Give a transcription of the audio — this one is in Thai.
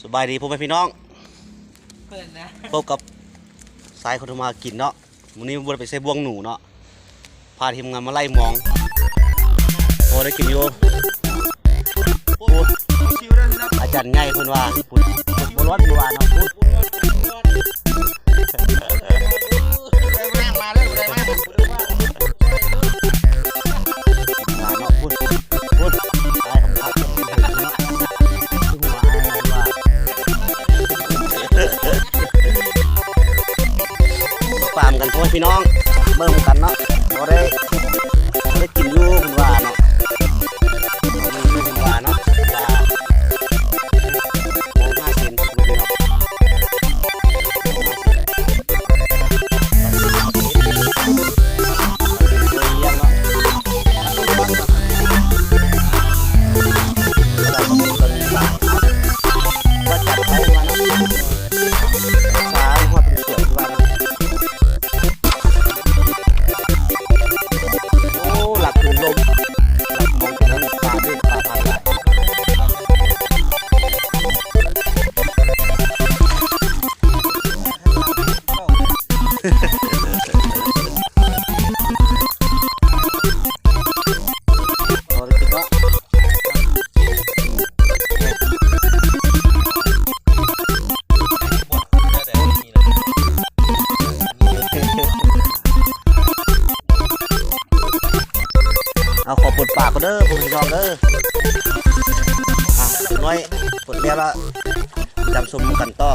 สบายดีพ่อแม่พี่น้องเพิ่นนะพบกับสายคนทำมากินเนาะวันนี้วันไปใส่บ่วงหนูเนาะพาทีมงานมาไล่มองพอได้กินอยู่อาจารย์ง่ายเพิ่นว่าพูดบ่ร้อนอยู่ว่าเนาะพูดฟาร์มกันพ่อพี่น้องเบิ่งกันเนาะบ่ได้กินอยู่เพิ่นว่าเนาะเพิ่นว่าเนาะว่ามอง5เซนพี่น้องเอาขอปลดปากก็เด้อผมพี่น้องเด้อน้อยปลดแล้วละจำสมกันต่อ